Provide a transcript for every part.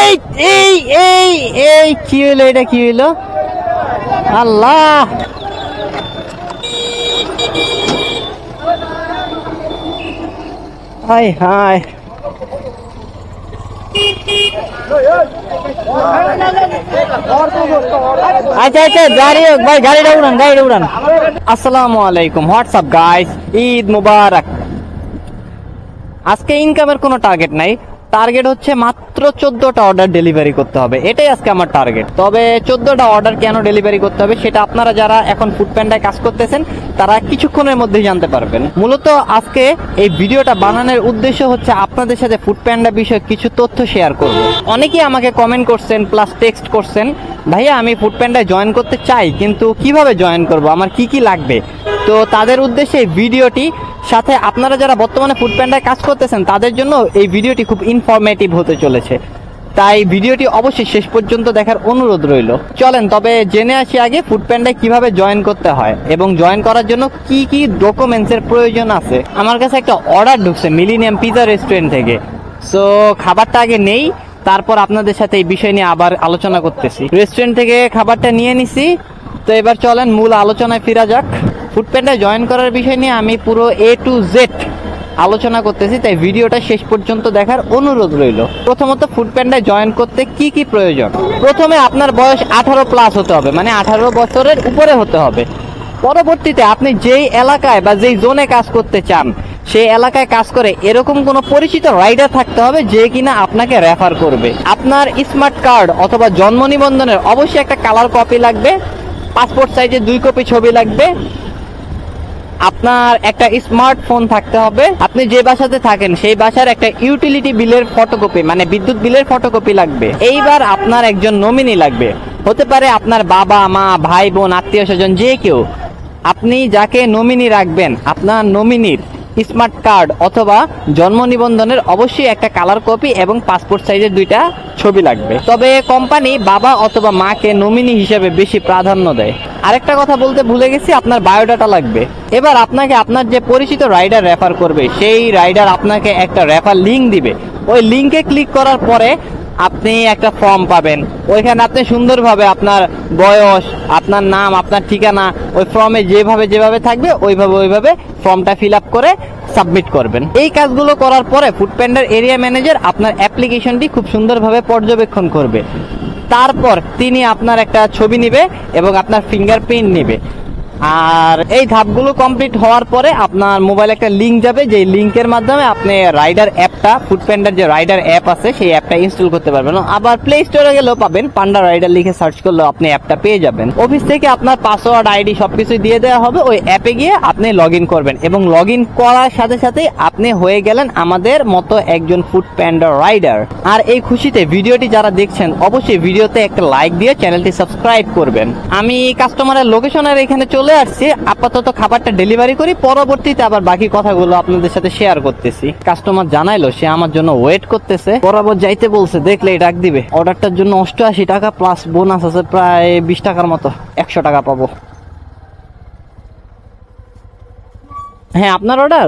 এই এই এই এই কি হইলো, এটা কি হইলো? আল্লাহ, হায় হায়। আচ্ছা আচ্ছা, গাড়ি ভাই, গাড়িটা উড়ান, গাড়িটা উড়ান। আসসালামু আলাইকুম, হোয়াটসঅ্যাপ গাইস, ঈদ মুবারক। আজকে ইনকামের কোনো টার্গেট নাই, টার্গেট হচ্ছে মাত্র 14টা অর্ডার ডেলিভারি করতে হবে, এটাই আজকে আমার টার্গেট। তবে 14টা অর্ডার কেন ডেলিভারি করতে হবে সেটা আপনারা যারা এখন ফুডপ্যান্ডায় কাজ করতেছেন তারা কিছুক্ষণের মধ্যেই জানতে পারবেন। মূলত আজকে এই ভিডিওটা বানানোর উদ্দেশ্য হচ্ছে আপনাদের সাথে ফুডপ্যান্ডা বিষয়ে কিছু তথ্য শেয়ার করব। অনেকেই আমাকে কমেন্ট করছেন প্লাস টেক্সট করছেন, ভাইয়া আমি ফুডপ্যান্ডায় জয়েন করতে চাই কিন্তু কিভাবে জয়েন করব, আমার কি কি লাগবে। তো তাদের উদ্দেশ্যে এই ভিডিওটি, সাথে আপনারা যারা বর্তমানে ফুডপ্যান্ডায় কাজ করতেছেন তাদের জন্য এই ভিডিওটি খুব ইনফরমেটিভ হতে চলেছে, তাই ভিডিওটি অবশ্যই শেষ পর্যন্ত দেখার অনুরোধ রইল। চলেন তবে জেনে আসি আগে ফুডপ্যান্ডায় কিভাবে জয়েন করতে হয় এবং জয়েন করার জন্য কি কি ডকুমেন্টসের প্রয়োজন আছে। আমার কাছে একটা অর্ডার ঢুকছে মিলেনিয়াম পিজা রেস্টুরেন্ট থেকে, সো খাবারটা আগে নেই, তারপর আপনাদের সাথে এই বিষয় নিয়ে আবার আলোচনা করতেছি। রেস্টুরেন্ট থেকে খাবারটা নিয়ে নিছি, তো এবার চলেন মূল আলোচনায় ফিরা যাক। ফুডপ্যান্ডায় জয়েন করার বিষয় নিয়ে আমি পুরো A to Z আলোচনা করতেছি, তাই ভিডিওটা শেষ পর্যন্ত দেখার অনুরোধ রইল। প্রথমত ফুডপ্যান্ডায় জয়েন করতে কি কি প্রয়োজন। প্রথমে আপনার বয়স 18 প্লাস হতে হবে, মানে 18 বছরের উপরে হতে হবে। পরবর্তীতে আপনি যেই এলাকায় বা যেই জোনে কাজ করতে চান সেই এলাকায় কাজ করে এরকম কোনো পরিচিত রাইডার থাকতে হবে যে কিনা আপনাকে রেফার করবে। আপনার স্মার্ট কার্ড অথবা জন্ম নিবন্ধনের অবশ্যই একটা কালার কপি লাগবে, পাসপোর্ট সাইজের 2 কপি ছবি লাগবে, আপনার একটা স্মার্টফোন থাকতে হবে, আপনি যে বাসাতে থাকেন সেই বাসার একটা ইউটিলিটি বিলের ফটোকপি মানে বিদ্যুৎ বিলের ফটোকপি লাগবে। এইবার আপনার একজন নমিনি লাগবে, হতে পারে আপনার বাবা মা ভাই বোন আত্মীয় স্বজন যে কেউ। আপনি যাকে নমিনি রাখবেন আপনার নমিনির স্মার্ট কার্ড অথবা জন্ম নিবন্ধনের অবশ্যই একটা কালার কপি এবং পাসপোর্ট সাইজের 2টা ছবি লাগবে। তবে কোম্পানি বাবা অথবা মাকে নমিনি হিসেবে বেশি প্রাধান্য দেয়। আরেকটা কথা বলতে ভুলে গেছি, আপনার বায়োডাটা লাগবে। এবার আপনাকে আপনার যে পরিচিত রাইডার রেফার করবে সেই রাইডার আপনাকে একটা রেফার লিংক দিবে, ওই লিংকে ক্লিক করার পরে আপনি একটা ফর্ম পাবেন। ওইখানে আপনি সুন্দরভাবে আপনার বয়স, আপনার নাম, আপনার ঠিকানা ওই ফর্মে যেভাবে যেভাবে থাকবে ওইভাবে ফর্মটা ফিল আপ করে সাবমিট করবেন। এই কাজগুলো করার পরে ফুডপ্যান্ডার এরিয়া ম্যানেজার আপনার অ্যাপ্লিকেশনটি খুব সুন্দরভাবে পর্যবেক্ষণ করবে। তারপর তিনি আপনার একটা ছবি নেবে এবং আপনার ফিঙ্গারপ্রিন্ট নেবে। আর এই ধাপগুলো কমপ্লিট হওয়ার পরে আপনার মোবাইলে একটা লিংক যাবে, যে লিংকের মাধ্যমে আপনি রাইডার অ্যাপটা, ফুডপ্যান্ডার যে রাইডার অ্যাপ আছে সেই অ্যাপটা ইনস্টল করতে পারবেন। আবার প্লে স্টোরে গেলেও পাবেন, পান্ডা রাইডার লিখে সার্চ করলেও আপনি অ্যাপটা পেয়ে যাবেন। অফিস থেকে আপনার পাসওয়ার্ড আইডি সবকিছু দিয়ে দেওয়া হবে, ওই অ্যাপে গিয়ে আপনি লগ ইন করবেন এবং লগ ইন করার সাথে সাথে আপনি হয়ে গেলেন আমাদের মতো একজন ফুডপ্যান্ডা রাইডার। আর এই খুশিতে ভিডিওটি যারা দেখছেন অবশ্যই ভিডিওতে একটা লাইক দিয়ে চ্যানেলটি সাবস্ক্রাইব করবেন। আমি কাস্টমারের লোকেশনের এখানে চলে আসছি, আপাতত খাবারটা ডেলিভারি করি, পরবর্তীতে আবার বাকি কথাগুলো আপনাদের সাথে শেয়ার করতেছি। কাস্টমার জানাইলো সে আমার জন্য ওয়েট করতেছে, বরাবর যাইতে বলছে, দেখলেই ডাক দিবে। অর্ডারটার জন্য 88 টাকা প্লাস বোনাস আছে প্রায় 20 টাকার মতো, 100 টাকা পাবো। হ্যাঁ আপনার অর্ডার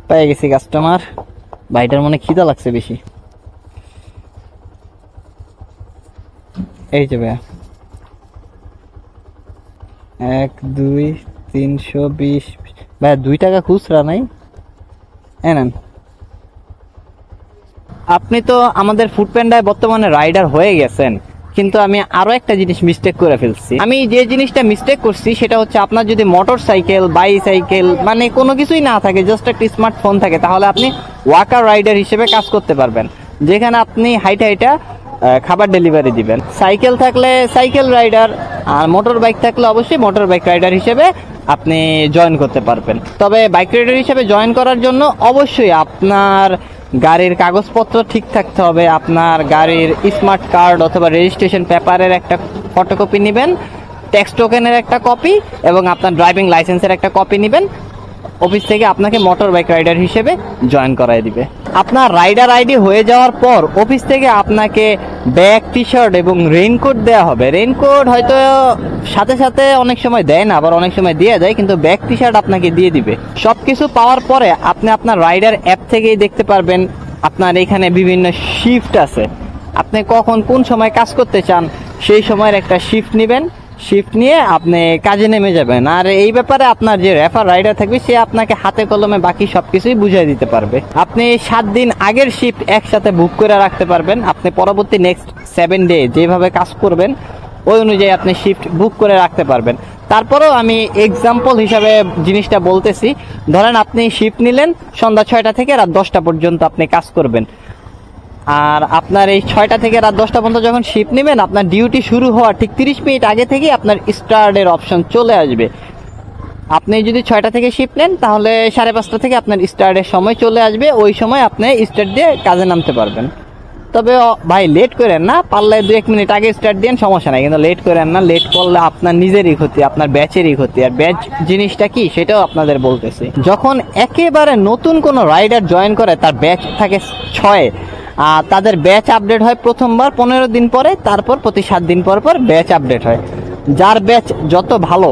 পেয়ে গেছি কাস্টমার। ভাইটার মনে খিদা লাগছে বেশি। এই যে ভাইয়া 1 2 320 ভাইয়া 2 টাকা খুচরা নাই, নেন। আপনি তো আমাদের ফুডপ্যান্ডায় বর্তমানে রাইডার হয়ে গেছেন, কিন্তু আমি আরো একটা জিনিস মিস্টেক করে ফেলছি। আমি যে জিনিসটা মিস্টেক করছি সেটা হচ্ছে আপনার যদি মোটর সাইকেল বাইসাইকেল মানে কোনো কিছুই না থাকে, জাস্ট একটা স্মার্টফোন থাকে, তাহলে আপনি ওয়াকার রাইডার হিসেবে কাজ করতে পারবেন, যেখানে আপনি হাইটা খাবার ডেলিভারি দিবেন। সাইকেল থাকলে সাইকেল রাইডার, আর মোটর বাইক থাকলে অবশ্যই মোটর বাইক রাইডার হিসেবে আপনি জয়েন করতে পারবেন। তবে বাইক রাইডার হিসেবে জয়েন করার জন্য অবশ্যই আপনার গাড়ির কাগজপত্র ঠিক থাকতে হবে, আপনার গাড়ির স্মার্ট কার্ড অথবা রেজিস্ট্রেশন পেপারের একটা ফটোকপি নেবেন, ট্যাক্স টোকেনের একটা কপি এবং আপনার ড্রাইভিং লাইসেন্সের একটা কপি নেবেন। অফিস থেকে আপনাকে মোটর বাইক রাইডার হিসেবে জয়েন করায় দিবে। আপনার রাইডার আইডি হয়ে যাওয়ার পর অফিস থেকে আপনাকে ব্যাগ, টি শার্ট এবং রেইনকোট দেওয়া হবে। রেইনকোট হয়তো সাথে সাথে অনেক সময় দেয় না, আবার অনেক সময় দিয়ে দেয়, কিন্তু ব্যাগ, টি শার্ট আপনাকে দিয়ে দিবে। সবকিছু পাওয়ার পরে আপনি আপনার রাইডার অ্যাপ থেকেই দেখতে পারবেন আপনার এখানে বিভিন্ন শিফট আছে। আপনি কখন কোন সময় কাজ করতে চান সেই সময়ের একটা শিফট নেবেন, শিফট নিয়ে আপনি কাজে নেমে যাবেন। আর এই ব্যাপারে আপনার যে রেফার রাইডার থাকবে সে আপনাকে হাতে কলমে বাকি সবকিছুই বুঝিয়ে দিতে পারবে। আপনি 7 দিন আগের শিফট একসাথে বুক করে রাখতে পারবেন। আপনি পরবর্তী নেক্সট 7 ডে যেভাবে কাজ করবেন ওই অনুযায়ী আপনি শিফট বুক করে রাখতে পারবেন। তারপরেও আমি এক্সাম্পল হিসাবে জিনিসটা বলতেছি, ধরেন আপনি শিফট নিলেন সন্ধ্যা 6টা থেকে রাত 10টা পর্যন্ত আপনি কাজ করবেন। আর আপনার এই 6টা থেকে রাত 10টা পর্যন্ত যখন শিফট নেবেন, আপনার ডিউটি শুরু হওয়ার ঠিক 30 মিনিট আগে থেকেই আপনার স্টার্টের অপশন চলে আসবে। আপনি যদি 6টা থেকে শিফট নেন তাহলে 5:30 থেকে আপনার স্টার্টের সময় চলে আসবে, ওই সময় আপনি স্টার্ট দিয়ে কাজে নামতে পারবেন। তবে ভাই লেট করেন না, পারলে 2-1 মিনিট আগে স্টার্ট দেন, সমস্যা নাই, কিন্তু লেট করেন না। লেট করলে আপনার নিজেরই ক্ষতি, আপনার ব্যাচেরই ক্ষতি। আর ব্যাচ জিনিসটা কি সেটাও আপনাদের বলতেছি। যখন একেবারে নতুন কোনো রাইডার জয়েন করে, তার ব্যাচ থাকে 6, আর তাদের ব্যাচ আপডেট হয় প্রথমবার 15 দিন পরে, তারপর প্রতি 7 দিন পর পর ব্যাচ আপডেট হয়। যার ব্যাচ যত ভালো,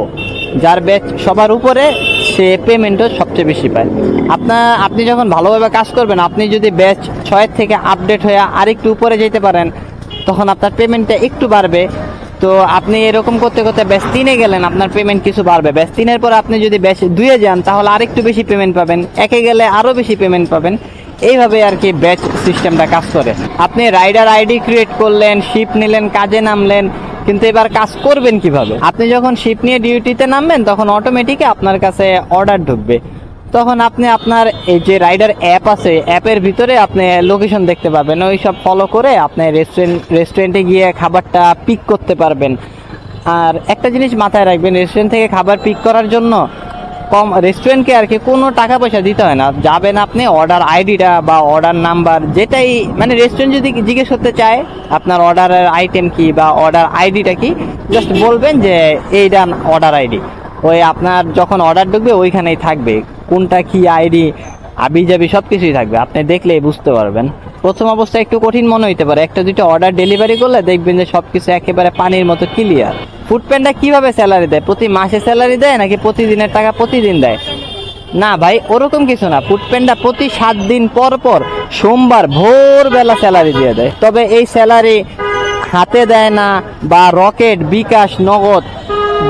যার ব্যাচ সবার উপরে, সে পেমেন্টও সবচেয়ে বেশি পায়। আপনি যখন ভালোভাবে কাজ করবেন, আপনি যদি ব্যাচ 6 থেকে আপডেট হয়ে আরেকটু উপরে যেতে পারেন, তখন আপনার পেমেন্টটা একটু বাড়বে। তো আপনি এরকম করতে করতে ব্যাচ 3-এ গেলেন, আপনার পেমেন্ট কিছু বাড়বে। ব্যাচ 3-এর পর আপনি যদি ব্যাচ 2-এ যান তাহলে আরেকটু বেশি পেমেন্ট পাবেন, 1-এ গেলে আরও বেশি পেমেন্ট পাবেন। এইভাবে আর কি ব্যাচ সিস্টেমটা কাজ করে। আপনি রাইডার আইডি ক্রিয়েট করলেন, শিফট নিলেন, কাজে নামলেন, কিন্তু এবার কাজ করবেন কিভাবে? আপনি যখন শিফট নিয়ে ডিউটিতে নামবেন তখন অটোমেটিকই আপনার কাছে অর্ডার ঢুকবে। তখন আপনি আপনার এই যে রাইডার অ্যাপ আছে, অ্যাপের ভিতরে আপনি লোকেশন দেখতে পাবেন, ওই সব ফলো করে আপনি রেস্টুরেন্টে গিয়ে খাবারটা পিক করতে পারবেন। আর একটা জিনিস মাথায় রাখবেন, রেস্টুরেন্ট থেকে খাবার পিক করার জন্য রেস্টুরেন্টকে আর কি কোনো টাকা পয়সা দিতে হয় না। যাবেন আপনি, অর্ডার আইডিটা বা অর্ডার নাম্বার যেটাই, মানে রেস্টুরেন্ট যদি জিজ্ঞেস করতে চায় আপনার অর্ডারের আইটেম কি বা অর্ডার আইডিটা কি, জাস্ট বলবেন যে এইটা অর্ডার আইডি। ওই আপনার যখন অর্ডার ঢুকবে ওইখানেই থাকবে কোনটা কি আইডি, আবি যাবি সব কিছুই থাকবে, আপনি দেখলেই বুঝতে পারবেন। প্রথম অবস্থায় একটু কঠিন মনে হইতে পারে, 1-2টা অর্ডার ডেলিভারি করলে দেখবেন যে সবকিছু একেবারে পানির মতো ক্লিয়ার। ফুডপ্যান্ডা কিভাবে স্যালারি দেয়? প্রতি মাসে স্যালারি দেয় নাকি প্রতিদিনের টাকা প্রতিদিন দেয়? না ভাই, ওরকম কিছু না। ফুডপ্যান্ডা প্রতি 7 দিন পর পর সোমবার ভোরবেলা স্যালারি দিয়ে দেয়। তবে এই স্যালারি হাতে দেয় না, বা রকেট, বিকাশ, নগদ,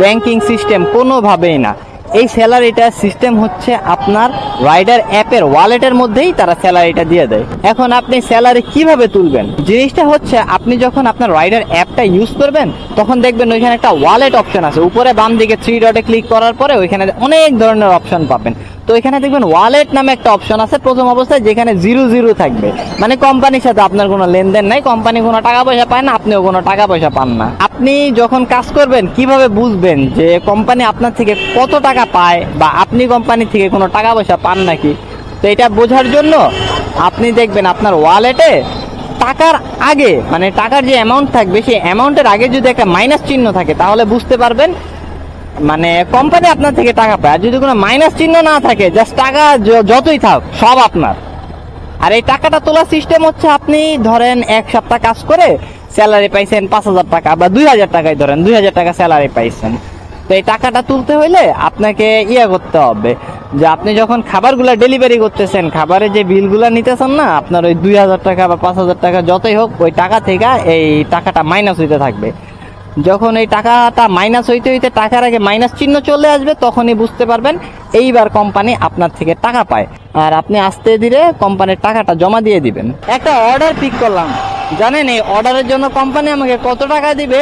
ব্যাংকিং সিস্টেম কোনোভাবেই না। এই স্যালারিটা সিস্টেম হচ্ছে আপনার রাইডার অ্যাপের ওয়ালেটের মধ্যেই তারা স্যালারিটা দিয়ে দেয়। এখন আপনি স্যালারি কিভাবে তুলবেন? জিনিসটা হচ্ছে, আপনি যখন আপনার রাইডার অ্যাপটা ইউজ করবেন তখন দেখবেন ওইখানে একটা ওয়ালেট অপশন আছে, উপরে বাম দিকে 3 ডটে ক্লিক করার পরে ওইখানে অনেক ধরনের অপশন পাবেন। তো এখানে দেখবেন ওয়ালেট নামে একটা অপশন আছে প্রথম অবস্থায়, যেখানে 0 থাকবে, মানে কোম্পানির সাথে আপনার কোনো লেনদেন নাই, কোম্পানি কোনো টাকা পয়সা পায় না, আপনিও কোনো টাকা পয়সা পান না। আপনি যখন কাজ করবেন কিভাবে বুঝবেন যে কোম্পানি আপনার থেকে কত টাকা পায় বা আপনি কোম্পানি থেকে কোনো টাকা পয়সা পান নাকি? তো এটা বোঝার জন্য আপনি দেখবেন আপনার ওয়ালেটে টাকার আগে, মানে টাকার যে অ্যামাউন্ট থাকবে সেই অ্যামাউন্টের আগে যদি একটা মাইনাস চিহ্ন থাকে তাহলে বুঝতে পারবেন মানে কোম্পানি আপনার থেকে টাকা পায়। আর যদি কোনো মাইনাস চিহ্ন না থাকে, জাস্ট টাকা যতই থাক সব আপনার। আর এই টাকাটা তোলার সিস্টেম হচ্ছে, আপনি ধরেন 1 সপ্তাহ কাজ করে স্যালারি পাইছেন 5,000 টাকা বা 2,000 টাকায়, ধরেন 2,000 টাকা স্যালারি পাইছেন। তো এই টাকাটা তুলতে হইলে আপনাকে করতে হবে যে আপনি যখন খাবারগুলো ডেলিভারি করতেছেন, খাবারের যে বিলগুলো নিতেছেন না, আপনার ওই 2,000 টাকা বা 5,000 টাকা যতই হোক, ওই টাকা থেকে এই টাকাটা মাইনাস হইতে থাকবে। যখন এই টাকাটা মাইনাস হইতে হইতে টাকার আগে মাইনাস চিহ্ন চলে আসবে, তখনই বুঝতে পারবেন এইবার কোম্পানি আপনার থেকে টাকা পায়। আর আপনি আস্তে ধীরে কোম্পানির টাকাটা জমা দিয়ে দিবেন। একটা অর্ডার পিক করলাম, জানেন এই অর্ডারের জন্য কোম্পানি আমাকে কত টাকা দিবে?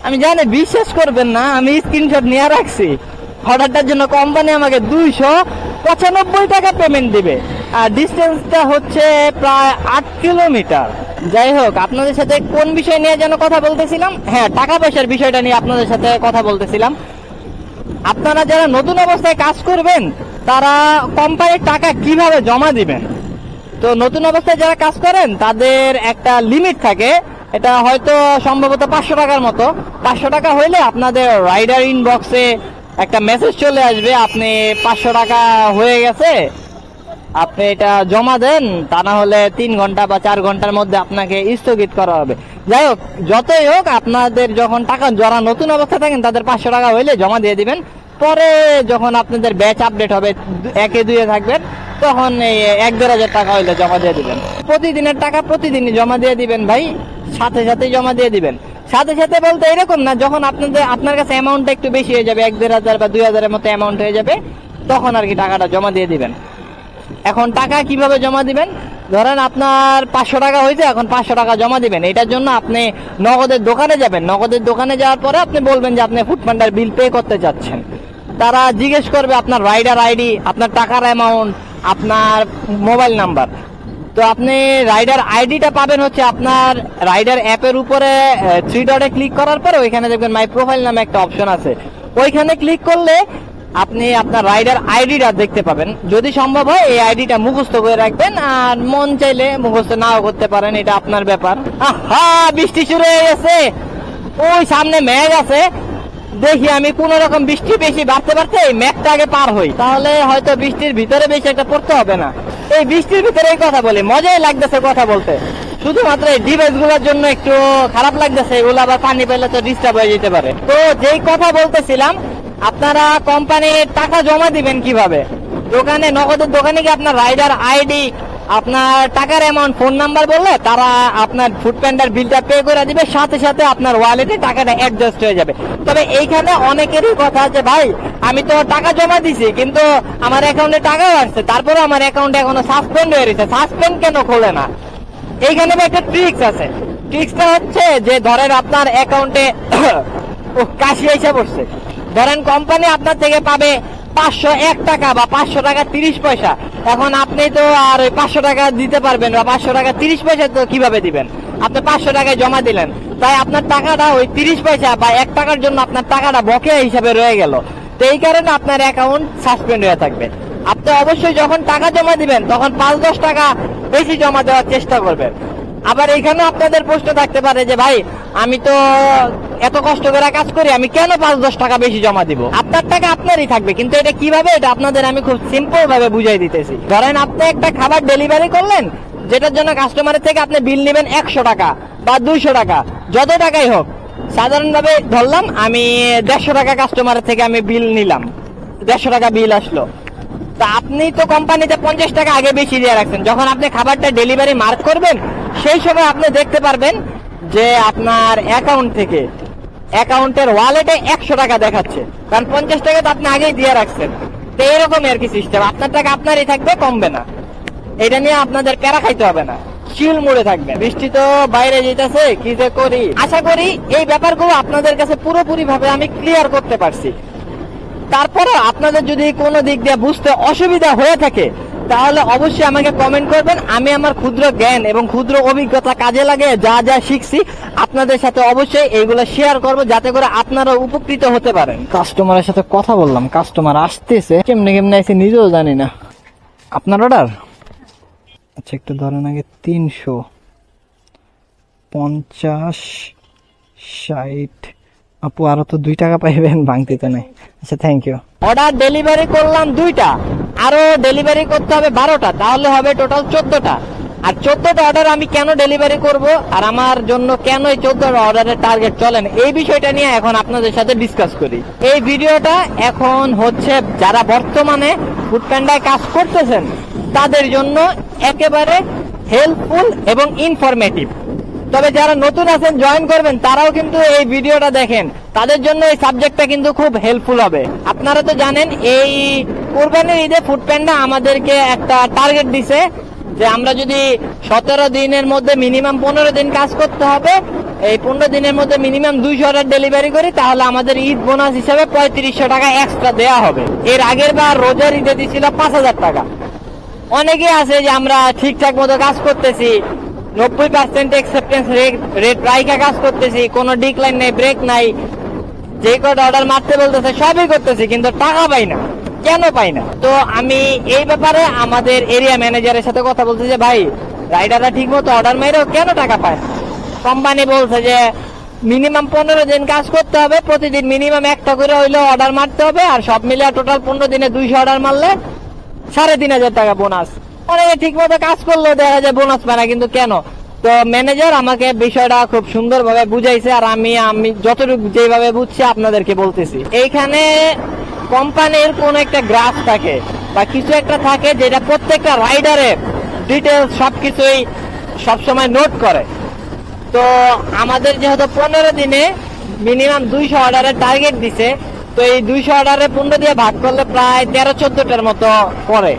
আমি জানি, বিশ্বাস করবেন না, আমি স্ক্রিনশট নিয়ে রাখছি। অর্ডারটার জন্য কোম্পানি আমাকে 295 টাকা পেমেন্ট দিবে, আর ডিস্টেন্সটা হচ্ছে প্রায় 8 কিলোমিটার। যাই হোক, আপনাদের সাথে কোন বিষয় নিয়ে যেন কথা বলতেছিলাম? হ্যাঁ, টাকা পয়সার বিষয়টা নিয়ে আপনাদের সাথে কথা বলতেছিলাম। আপনারা যারা নতুন অবস্থায় কাজ করবেন তারা কোম্পানির টাকা কিভাবে জমা দিবেন? তো নতুন অবস্থায় যারা কাজ করেন তাদের একটা লিমিট থাকে, এটা হয়তো সম্ভবত 500 টাকার মতো। 500 টাকা হইলে আপনাদের রাইডার ইনবক্সে একটা মেসেজ চলে আসবে, আপনি 500 টাকা হয়ে গেছে, আপনি এটা জমা দেন, তা না হলে 3 ঘন্টা বা 4 ঘন্টার মধ্যে আপনাকে স্থগিত করা হবে। যাই হোক, যতই হোক, আপনাদের যখন টাকা, যারা নতুন অবস্থায় থাকেন তাদের 500 টাকা হইলে জমা দিয়ে দিবেন। পরে যখন আপনাদের ব্যাচ আপডেট হবে, 1-2-এ থাকবেন, তখন এই 1-1.5 টাকা হইলে জমা দিয়ে দিবেন। প্রতিদিনের টাকা প্রতিদিনই জমা দিয়ে দিবেন ভাই, সাথে সাথে জমা দিয়ে দিবেন। সাথে সাথে বলতে এরকম না, যখন আপনার কাছে অ্যামাউন্টটা একটু বেশি হয়ে যাবে, 1-1.5 বা 2,000 মতো অ্যামাউন্ট হয়ে যাবে, তখন আর কি টাকাটা জমা দিয়ে দিবেন। এখন টাকা কিভাবে জমা দিবেন? ধরেন আপনার 500 টাকা হয়েছে, এখন 500 টাকা জমা দিবেন। এটার জন্য আপনি নগদের দোকানে যাবেন। নগদের দোকানে যাওয়ার পরে আপনি বলবেন যে আপনি ফুডপান্ডার বিল পে করতে চাচ্ছেন। তারা জিজ্ঞেস করবে আপনার রাইডার আইডি, আপনার টাকার অ্যামাউন্ট, আপনার মোবাইল নাম্বার। তো আপনি রাইডার আইডিটা পাবেন হচ্ছে আপনার রাইডার অ্যাপের উপরে 3 ডটে ক্লিক করার পরে ওইখানে দেখবেন মাই প্রোফাইল নামে একটা অপশন আছে। ওইখানে ক্লিক করলে আপনি আপনার রাইডার আইডিটা দেখতে পাবেন। যদি সম্ভব হয় এই আইডিটা মুখস্থ করে রাখবেন, আর মন চাইলে মুখস্থ নাও করতে পারেন, এটা আপনার ব্যাপার। আহা, বৃষ্টি শুরু হয়ে গেছে, ওই সামনে মেঘ আছে। দেখি আমি কোন রকম বৃষ্টি বেশি বাড়তে বাড়তে এই মেঘটা আগে পার হই, তাহলে হয়তো বৃষ্টির ভিতরে বেশি একটা পড়তে হবে না। এই বৃষ্টির ভিতরেই কথা বলি, মজাই লাগতেছে কথা বলতে। শুধুমাত্র এই ডিভাইস গুলোর জন্য একটু খারাপ লাগতেছে, এগুলো আবার পানি পেলে তো ডিস্টার্ব হয়ে যেতে পারে। তো যেই কথা বলতেছিলাম, আপনারা কোম্পানির টাকা জমা দিবেন কিভাবে? দোকানে, নগদের দোকানে গিয়ে আপনার রাইডার আইডি, আপনার টাকার অ্যামাউন্ট, ফোন নাম্বার বললে তারা আপনার ফুডপান্ডার বিলটা পে করে দিবে, সাথে সাথে আপনার ওয়ালেটে টাকাটা অ্যাডজাস্ট হয়ে যাবে। তবে এইখানে অনেকেরই কথা আছে, ভাই আমি তো টাকা জমা দিছি কিন্তু আমার অ্যাকাউন্টে টাকাও আসছে, তারপরে আমার অ্যাকাউন্টে এখনো সাসপেন্ড হয়ে রয়েছে, সাসপেন্ড কেন খোলে না? এইখানে একটা ট্রিক্স আছে। ট্রিক্সটা হচ্ছে যে ধরেন আপনার অ্যাকাউন্টে কাশি এসে পড়ছে, ধরেন কোম্পানি আপনার থেকে পাবে 501 টাকা বা 500 টাকা 30 পয়সা। এখন আপনি তো আর ওই 500 টাকা দিতে পারবেন বা 500 টাকা 30 পয়সা তো কিভাবে দিবেন? আপনি 500 টাকায় জমা দিলেন, তাই আপনার টাকাটা ওই 30 পয়সা বা 1 টাকার জন্য আপনার টাকাটা বকেয়া হিসাবে রয়ে গেল। তো এই কারণে আপনার অ্যাকাউন্ট সাসপেন্ড হয়ে থাকবে। আপনি অবশ্যই যখন টাকা জমা দিবেন তখন 5-10 টাকা বেশি জমা দেওয়ার চেষ্টা করবেন। আবার এখানে আপনাদের প্রশ্ন থাকতে পারে যে ভাই আমি তো এত কষ্ট করে কাজ করি, আমি কেন 5-10 টাকা বেশি জমা দিব? আপনার টাকা আপনারই থাকবে, কিন্তু এটা কিভাবে, এটা আপনাদের আমি খুব সিম্পল ভাবে বুঝাই দিতেছি। ধরেন আপনি একটা খাবার ডেলিভারি করলেন, যেটার জন্য কাস্টমারের থেকে আপনি বিল নেবেন 100 টাকা বা 200 টাকা, যত টাকাই হোক। সাধারণভাবে ধরলাম আমি 150 টাকা কাস্টমারের থেকে আমি বিল নিলাম, 150 টাকা বিল আসলো। তা আপনি তো কোম্পানিতে 50 টাকা আগে বেশি দিয়ে রাখছেন। যখন আপনি খাবারটা ডেলিভারি মার্ক করবেন, সেই সময় আপনি দেখতে পারবেন যে আপনার অ্যাকাউন্ট থেকে, অ্যাকাউন্টের ওয়ালেটে 100 টাকা দেখাচ্ছে, কারণ 50 টাকা তো আপনি আগেই দিয়ে রাখছেন। তো এরকম আর কি সিস্টেম, আপনার টাকা আপনারই থাকবে, কমবে না। এটা নিয়ে আপনাদের প্যারা খাইতে হবে না, চিল মুড়ে থাকবে। বৃষ্টি তো বাইরে যেতেছে, কি যে করি। আশা করি এই ব্যাপারগুলো আপনাদের কাছে পুরোপুরি ভাবে আমি ক্লিয়ার করতে পারছি। তারপরে আপনাদের যদি কোনো দিক দিয়ে বুঝতে অসুবিধা হয়ে থাকে তাহলে অবশ্যই আমাকে কমেন্ট করবেন। আমি আমার ক্ষুদ্র জ্ঞান এবং ক্ষুদ্র অভিজ্ঞতা কাজে লাগে যা যা শিখছি আপনাদের সাথে অবশ্যই এইগুলো শেয়ার করব, যাতে করে আপনারা উপকৃত হতে পারেন। কাস্টমারের সাথে কথা বললাম, কাস্টমার আসতেছে, কেমনে কেমনে এসে নিজেও জানি না। আপনার অর্ডার? আচ্ছা একটু ধরেন আগে 350, 60। আপু আরো তো 2 টাকা পাইবেন, ভাঙতে তো নাই। আচ্ছা থ্যাংক ইউ। অর্ডার ডেলিভারি করলাম 2টা, আরো ডেলিভারি করতে হবে 12টা, তাহলে হবে টোটাল 14টা। আর 14টা অর্ডার আমি কেন ডেলিভারি করব আর আমার জন্য কেন এই 14টা অর্ডারের টার্গেট, চলেন এই বিষয়টা নিয়ে এখন আপনাদের সাথে ডিসকাস করি। এই ভিডিওটা এখন হচ্ছে যারা বর্তমানে ফুডপান্ডায় কাজ করতেছেন তাদের জন্য একেবারে হেল্পফুল এবং ইনফরমেটিভ। তবে যারা নতুন আছেন, জয়েন করবেন, তারাও কিন্তু এই ভিডিওটা দেখেন, তাদের জন্য এই সাবজেক্টটা কিন্তু খুব হেল্পফুল হবে। আপনারা তো জানেন এই কুরবানির ঈদে ফুডপান্ডা আমাদেরকে একটা টার্গেট দিছে যে আমরা যদি 17 দিনের মধ্যে মিনিমাম 15 দিন কাজ করতে হবে, এই 15 দিনের মধ্যে মিনিমাম 200 অর্ডার ডেলিভারি করি, তাহলে আমাদের ঈদ বোনাস হিসেবে 3500 টাকা এক্সট্রা দেওয়া হবে। এর আগের বার রোজার ঈদে দিছিল 5000 টাকা। অনেকে আছে যে আমরা ঠিকঠাক মতো কাজ করতেছি, 90% অ্যাকসেপ্টেন্স রেট রাইখা কাজ করতেছি, কোনো ডিক্লাইন নাই, ব্রেক নাই, যে কটা অর্ডার মারতে বলতেছে সবই করতেছি, কিন্তু টাকা পাই না। কেন পাই না? তো আমি এই ব্যাপারে আমাদের এরিয়া ম্যানেজারের সাথে কথা বলছি যে ভাই রাইডাররা ঠিক মতো অর্ডার মেরেও কেন টাকা পায়। কোম্পানি বলছে যে মিনিমাম 15 দিন কাজ করতে হবে, প্রতিদিন মিনিমাম একটা করে হইলেও অর্ডার মারতে হবে, আর সব মিলিয়ে টোটাল 15 দিনে 200 অর্ডার মারলে 3500 টাকা বোনাস। অনেকে ঠিক মতো কাজ করলেও দেখা যায় বোনাস পায় না, কিন্তু কেন? তো ম্যানেজার আমাকে বিষয়টা খুব সুন্দরভাবে বুঝাইছে, আর আমি যতটুকু যেভাবে বুঝছি আপনাদেরকে বলতেছি। এইখানে কোম্পানির কোন একটা গ্রাফ থাকে, বা কিছু একটা থাকে যেটা প্রত্যেকটা রাইডারের ডিটেলস সবকিছুই সবসময় নোট করে। তো আমাদের যেহেতু 15 দিনে মিনিমাম 200 অর্ডারের টার্গেট দিছে, তো এই 200 অর্ডারে 15 দিয়ে ভাগ করলে প্রায় 13-14টার মতো পড়ে।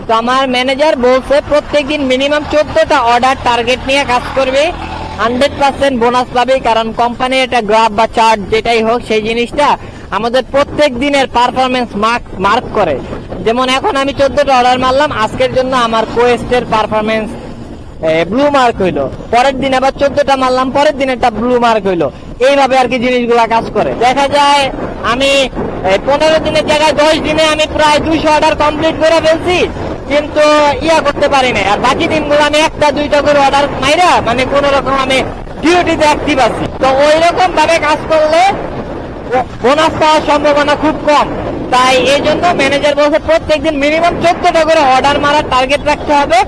তো আমার ম্যানেজার বলছে প্রত্যেকদিন মিনিমাম 14টা অর্ডার টার্গেট নিয়ে কাজ করবে, 100% বোনাস পাবে। কারণ কোম্পানির একটা গ্রাফ বা চার্ট যেটাই হোক, সেই জিনিসটা আমাদের প্রত্যেক দিনের পারফরমেন্স মার্ক করে। যেমন এখন আমি 14টা অর্ডার মারলাম, আজকের জন্য আমার কোয়েস্টের পারফরমেন্স ব্লু মার্ক হইলো, পরের দিন আবার 14টা মারলাম, পরের দিন একটা ব্লু মার্ক হইলো। এইভাবে আর কি জিনিসগুলা কাজ করে। দেখা যায় আমি 15 দিনের জায়গায় 10 দিনে আমি প্রায় 200 অর্ডার কমপ্লিট করে ফেলছি, কিন্তু করতে পারি না। আর বাকি দিনগুলো আমি 1-2টা করে অর্ডার মাইরা মানে কোন রকম আমি ডিউটিতে অ্যাক্টিভ আছি। তো ওই রকম ভাবে কাজ করলে বোনাস পাওয়ার সম্ভাবনা খুব কম। তাই এই জন্য ম্যানেজার বলছে প্রত্যেকদিন মিনিমাম 14টা করে অর্ডার মারার টার্গেট রাখতে হবে।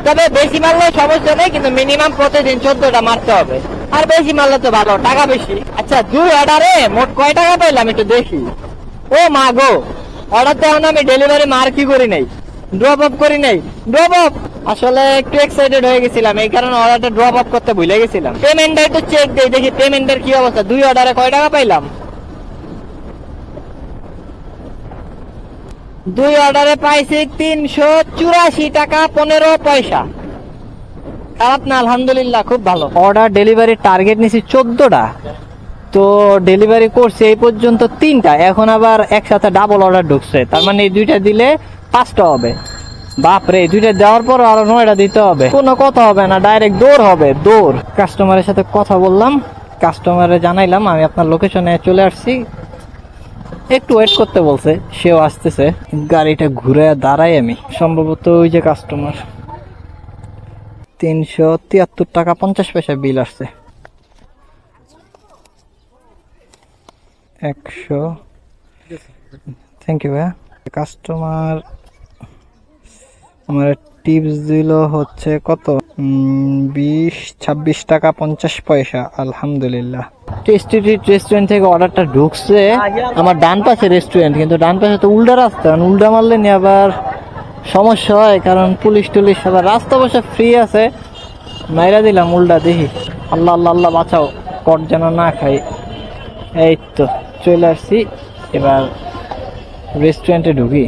তবে বেশি মারলেও সমস্যা নেই, কিন্তু মিনিমাম প্রতিদিন 14টা মারতে হবে। আর বেশি মারলে তো ভালো, টাকা বেশি। আচ্ছা, 2 অর্ডারে মোট কয় টাকা পাইলাম একটু দেখি। ও মা গো, অর্ডার তো এখন আমি ডেলিভারি মার্কই করি নাই, ড্রপ অফ করি নাই। ড্রপ অফ আসলে একটু এক্সাইটেড হয়ে গেছিলাম, এই কারণে অর্ডারটা ড্রপ অফ করতে ভুলে গেছিলাম। পেমেন্টটা একটু চেক দেই, দেখি পেমেন্টের কি অবস্থা। 2 অর্ডারে কয় টাকা পাইলাম? 2 অর্ডারে পাইছি 384 টাকা 15 পয়সা। খারাপ না, আলহামদুলিল্লাহ, খুব ভালো। অর্ডার ডেলিভারি টার্গেট নিছি 14টা, তো ডেলিভারি করছে এই পর্যন্ত 3টা। এখন আবার একসাথে ডাবল অর্ডার ঢুকছে, তার মানে এই 2টা দিলে 5টা হবে। বাপরে, 2টা দেওয়ার পর আরো 9টা দিতে হবে। কোনো কথা হবে না, ডাইরেক্ট দৌড় হবে, দৌড়। কাস্টমারের সাথে কথা বললাম, কাস্টমারে জানাইলাম আমি আপনার লোকেশনে চলে আসছি, একটু ওয়েট করতে বলছে, সেও আসতেছে। গাড়িটা ঘুরে দাঁড়াই আমি, সম্ভবত ওই যে কাস্টমার। 373 টাকা 50 পয়সা বিল আসছে। 100, থ্যাংক ইউ ভাইয়া। কাস্টমার আমার টিপস দিল হচ্ছে কত, 26 টাকা 50 পয়সা। আলহামদুলিল্লাহ। টেস্টি ট্রিট রেস্টুরেন্ট থেকে অর্ডারটা ঢুকছে আমার ডান পাশে রেস্টুরেন্ট, কিন্তু ডান পাশে তো উল্টা রাস্তা, উল্টা মারলে নি আবার সমস্যা হয়, কারণ পুলিশ টুলিশ। আবার রাস্তা বসে ফ্রি আছে, মাইরা দিলাম উল্টা। দেখি, আল্লাহ আল্লাহ আল্লাহ বাঁচাও, কট যেন না খাই। এই তো চলে আসছি, এবার রেস্টুরেন্টে ঢুকি।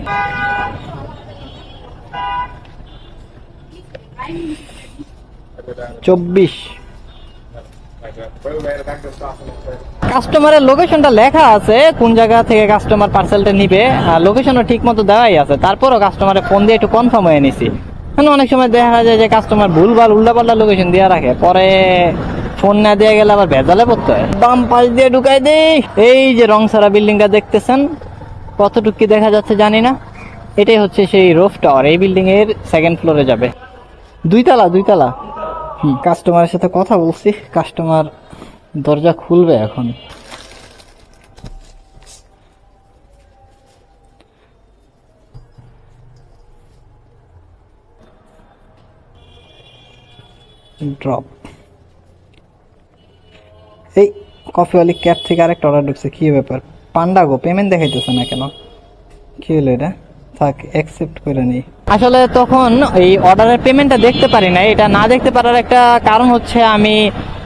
কাস্টমারের লোকেশনটা লেখা আছে, কোন জায়গা থেকে কাস্টমার পার্সেলটা নিবে, লোকেশনও ঠিক মতো দেওয়াই আছে। তারপরও কাস্টমারের ফোন দিয়ে একটু কনফার্ম হয়ে নিছি। অনেক সময় দেখা যায় যে কাস্টমার ভুলভাল উল্টাপাল্টা লোকেশন দিয়ে রাখে, পরে ফোন না দিয়ে গেলে আবার ভেজালে পড়তে হয়। বাম পাশ দিয়ে ঢুকাই দেই। এই যে রংসারা বিল্ডিংটা দেখতেছেন, কতটুকু কি দেখা যাচ্ছে জানি না, এটাই হচ্ছে সেই রুফ টাওয়ার। এই বিল্ডিং এর 2nd ফ্লোরে যাবে, 2 তলা। কাস্টমারের সাথে কথা বলছি, কাস্টমার দরজা খুলবে এখন। ড্রপ। এই কফিওয়ালি ক্যাব থেকে আরেকটা অর্ডার ঢুকছে, কি ব্যাপার? পান্ডা গো, পেমেন্ট দেখাইতেছে না কেন? কি হলো এটা? থাক, অ্যাকসেপ্ট করে নেই। আসলে তখন এই অর্ডারের পেমেন্টটা দেখতে পারি না। এটা না দেখতে পারার একটা কারণ হচ্ছে আমি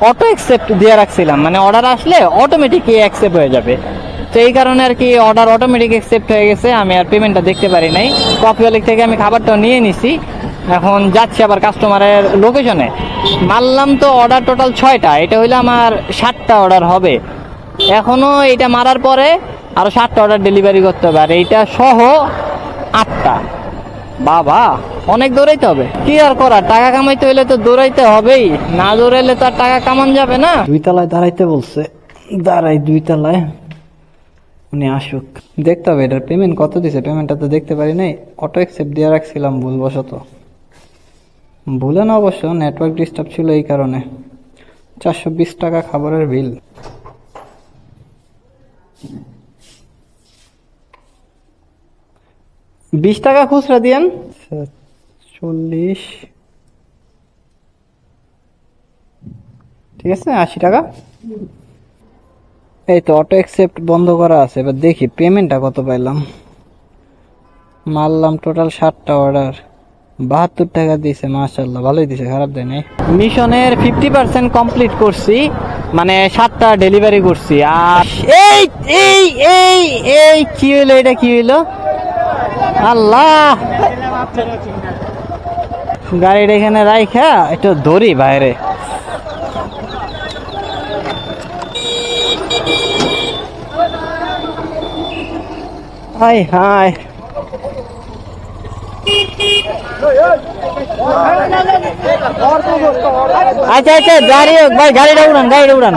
অটো অ্যাকসেপ্ট দিয়ে রাখছিলাম, মানে অর্ডার আসলে অটোমেটিকই অ্যাকসেপ্ট হয়ে যাবে। তো এই কারণে আর কি অর্ডার অটোমেটিক অ্যাকসেপ্ট হয়ে গেছে, আমি আর পেমেন্টটা দেখতে পারি নাই। কফিওয়ালি থেকে আমি খাবারটাও নিয়ে নিছি, এখন যাচ্ছি আবার কাস্টমারের লোকেশনে। মারলাম তো অর্ডার টোটাল 6টা, এটা হইলে আমার 7টা অর্ডার হবে। এখনো এটা মারার পরে আরো 7টা অর্ডার ডেলিভারি করতে হবে, আর এইটা সহ 8টা। বাবা, অনেক দৌড়াইতে হবে। কি আর করার, টাকা কামাইতে হইলে তো দৌড়াইতে হবেই, না দৌড়াইলে তো আর টাকা কামান যাবে না। 2 তলায় দাঁড়াইতে বলছে, দাঁড়াই 2 তলায়, উনি আসুক। দেখতে হবে এটার পেমেন্ট কত দিছে, পেমেন্টটা তো দেখতে পারি নাই। অটো অ্যাকসেপ্ট দিয়ে রাখছিলাম ভুলবশত, ভুলে না অবশ্য, নেটওয়ার্ক ডিস্টার্ব ছিল এই কারণে। 420 টাকা খাবারের বিল। $20 খুচরা দিয়েন। 40, ঠিক আছে, 80 টাকা। এই তো অটো অ্যাকসেপ্ট বন্ধ করা আছে, এবার দেখি পেমেন্টটা কত পাইলাম। মারলাম টোটাল 7টা অর্ডার, 72 টাকা দিয়েছে। মাশাআল্লাহ, ভালোই দিছে, খারাপ দেয় নাই। মিশনের 50% কমপ্লিট করছি, মানে 7টা ডেলিভারি করছি। আর এই এই এই এই কি হইলো, এটা কি হইলো? আল্লাহ, গাড়িটা এখানে রাইখা একটু ধরি বাইরে। হাই হাই, আচ্ছা আচ্ছা, গাড়ি ভাই, গাড়িটা উড়ান, গাড়িটা উড়ান।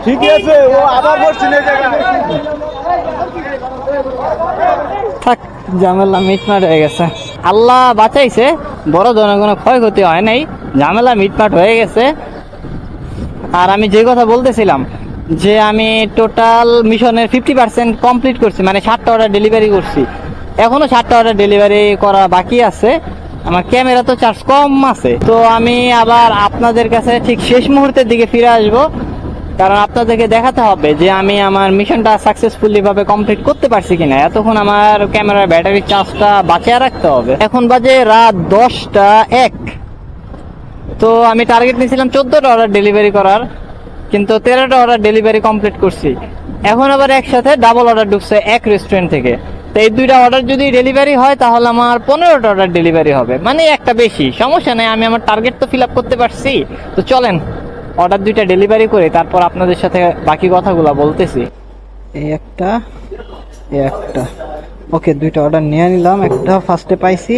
ঠিকই আছে, ও আবার বসছিল এই জায়গায়। থাক, ঝামেলা মিটমাট হয়ে গেছে, আল্লাহ বাঁচাইছে। বড় ধরনের কোনো ক্ষয়ক্ষতি হয় নাই, ঝামেলা মিটমাট হয়ে গেছে। আর আমি যে কথা বলতেছিলাম যে আমি টোটাল মিশনের 50% কমপ্লিট করছি, মানে 7টা অর্ডার ডেলিভারি করছি। এখনো 7টা অর্ডার ডেলিভারি করা বাকি আছে। আমার ক্যামেরা তো চার্জ কম আছে, তো আমি আবার আপনাদের কাছে ঠিক শেষ মুহূর্তের দিকে ফিরে আসবো, কারণ আপনাদেরকে দেখাতে হবে যে আমি আমার মিশনটা সাকসেসফুলি ভাবে কমপ্লিট করতে পারছি কিনা। এতক্ষণ আমার ক্যামেরার ব্যাটারি চার্জটা বাঁচিয়ে রাখতে হবে। এখন বাজে রাত 10টা 1। তো আমি টার্গেট নিয়েছিলাম 14টা অর্ডার ডেলিভারি করার, কিন্তু 13টা অর্ডার ডেলিভারি কমপ্লিট করছি। এখন আবার একসাথে ডাবল অর্ডার ঢুকছে এক রেস্টুরেন্ট থেকে। তো এই 2টা অর্ডার যদি ডেলিভারি হয় তাহলে আমার 15টা অর্ডার ডেলিভারি হবে, মানে একটা বেশি। সমস্যা নেই, আমি আমার টার্গেট তো ফিল আপ করতে পারছি। তো চলেন অর্ডার 2টা ডেলিভারি করে তারপর আপনাদের সাথে বাকি কথাগুলো বলতেছি। এই একটা, এই একটা, ওকে 2টা অর্ডার নিয়ে নিলাম। একটা ফার্স্টে পাইছি।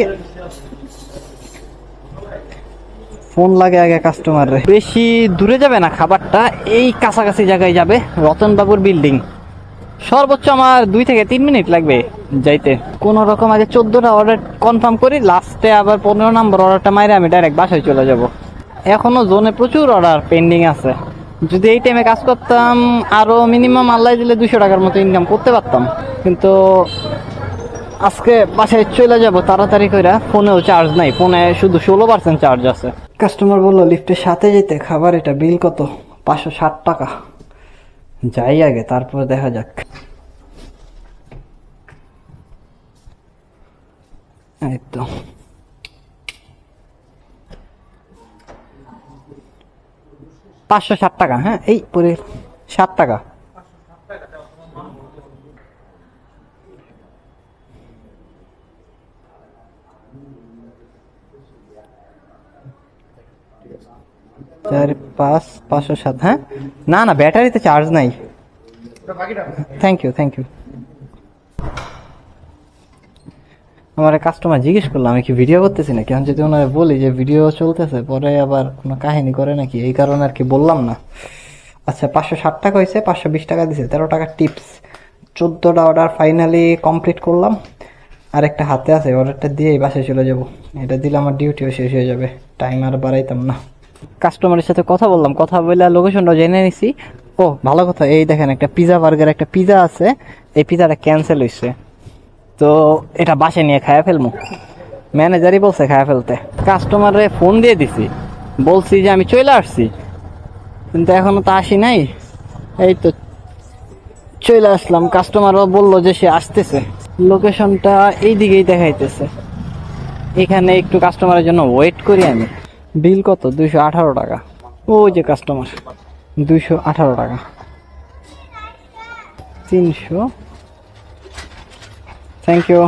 ফোন লাগে আগে কাস্টমার রে। বেশি দূরে যাবে না খাবারটা, এই কাছাকাছি জায়গায় যাবে, রতনবাবুর বিল্ডিং। সর্বোচ্চ আমার 2 থেকে 3 মিনিট লাগবে যাইতে। কোন রকম আগে 14টা অর্ডার কনফার্ম করি, লাস্টে আবার 15 নম্বর অর্ডারটা মাইরে আমি ডাইরেক্ট বাসায় চলে যাব। এখনো জোনে প্রচুর অর্ডার পেন্ডিং আছে। যদি এই টাইমে কাজ করতাম আরো মিনিমাম আল্লাহ দিলে 200 টাকার মতো ইনকাম করতে পারতাম, কিন্তু আজকে বাসায় চলে যাব তাড়াতাড়ি করে। ফোনেও চার্জ নাই, ফোনে শুধু 16% চার্জ আছে। কাস্টমার বললো লিফটের সাথে যেতে। খাবার এটা বিল কত? 560 টাকা। যাই আগে, তারপর দেখা যাক। এই তো 560 টাকা। হ্যাঁ, এই পরে 7 টাকা। চার 5 507। হ্যাঁ, না না, ব্যাটারিতে চার্জ নাই। Thank you, thank you. আমার কাস্টমার জিজ্ঞেস করলাম আমি কি ভিডিও করতেছি নাকি। আমি যদি ওনারা বলি যে ভিডিও চলতেছে, পরে আবার কোনো কাহিনী করে নাকি, এই কারণে আর কি বললাম না। আচ্ছা, 560 টাকা হয়েছে, 520 টাকা দিছে, 13 টাকা টিপস। 14টা অর্ডার ফাইনালি কমপ্লিট করলাম। আর একটা হাতে আছে, অর্ডারটা দিয়ে বাসায় চলে যাব। এটা দিলে আমার ডিউটিও শেষ হয়ে যাবে, টাইম আর বাড়াইতাম না। কাস্টমারের সাথে কথা বললাম, কথা বলে লোকেশনটা জেনে নিছি। ও ভালো কথা, এই দেখেন একটা পিজা বার্গার, একটা পিজা আছে, এই পিজাটা ক্যান্সেল হয়েছে। তো এটা বাসে নিয়ে খায়া ফেলবো, ম্যানেজারই বলছে খায়া ফেলতে। কাস্টমারে ফোন দিয়ে দিছি, বলছি যে আমি চলে আসছি, কিন্তু এখনো তো আসি নাই। এই তো চলে আসলাম, কাস্টমারও বললো যে সে আসতেছে। লোকেশনটা এই দিকেই দেখাইতেছে। এখানে একটু কাস্টমারের জন্য ওয়েট করি আমি। বিল কত? 218 টাকা। ওই যে কাস্টমার, 218 টাকা। 300, থ্যাংক ইউ।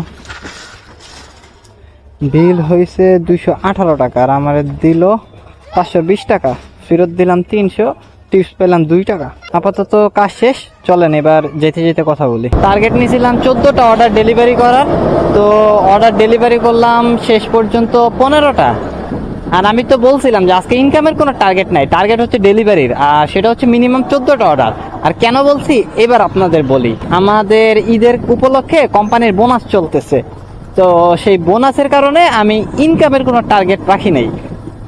বিল হয়েছে 218 টাকা, আর আমার দিল 520 টাকা। ফেরত দিলাম 300, টিপস পেলাম 2 টাকা। আপাতত কাজ শেষ, চলেন এবার যেতে যেতে কথা বলি। টার্গেট নিয়েছিলাম 14টা অর্ডার ডেলিভারি করার, তো অর্ডার ডেলিভারি করলাম শেষ পর্যন্ত 15টা। আর আমি তো বলছিলাম যে আজকে ইনকামের কোনো টার্গেট নাই, টার্গেট হচ্ছে ডেলিভারির, আর সেটা হচ্ছে মিনিমাম 14টা অর্ডার। আর কেন বলছি এবার আপনাদের বলি। আমাদের ঈদের উপলক্ষে কোম্পানির বোনাস চলতেছে, তো সেই বোনাসের কারণে আমি ইনকামের কোনো টার্গেট রাখি নাই।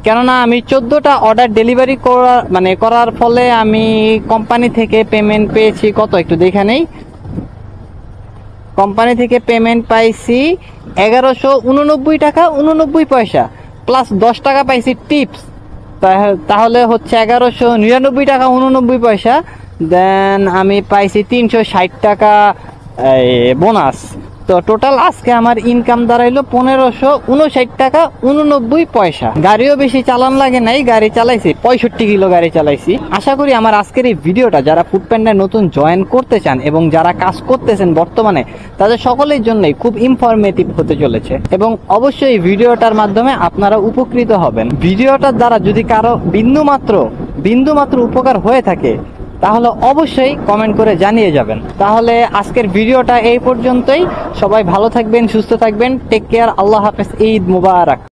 কেননা আমি 14টা অর্ডার ডেলিভারি করার ফলে আমি কোম্পানি থেকে পেমেন্ট পেয়েছি কত, একটু দেখে নেই। কোম্পানি থেকে পেমেন্ট পাইছি 1189 টাকা 89 পয়সা প্লাস 10 টাকা পাইছি টিপস, তাহলে হচ্ছে 1199 টাকা 89 পয়সা। দেন আমি পাইছি 360 টাকা বোনাস। তো টোটাল আজকে আমার ইনকাম দাঁড়াইলো 1559 টাকা 89 পয়সা। গাড়িও বেশি চালান লাগে নাই, গাড়ি চালাইছি 65 কিলো গাড়ি চালাইছি। আশা করি আমার আজকের এই ভিডিওটা যারা ফুডপ্যান্ডায় নতুন জয়েন করতে চান এবং যারা কাজ করতেছেন বর্তমানে, তাদের সকলের জন্যই খুব ইনফরমেটিভ হতে চলেছে এবং অবশ্যই এই ভিডিওটার মাধ্যমে আপনারা উপকৃত হবেন। ভিডিওটার দ্বারা যদি কারো বিন্দুমাত্র উপকার হয়ে থাকে তাহলে অবশ্যই কমেন্ট করে জানিয়ে যাবেন। তাহলে আজকের ভিডিওটা এই পর্যন্তই। সবাই ভালো থাকবেন, সুস্থ থাকবেন, টেক কেয়ার, আল্লাহ হাফেজ, ঈদ মুবারক।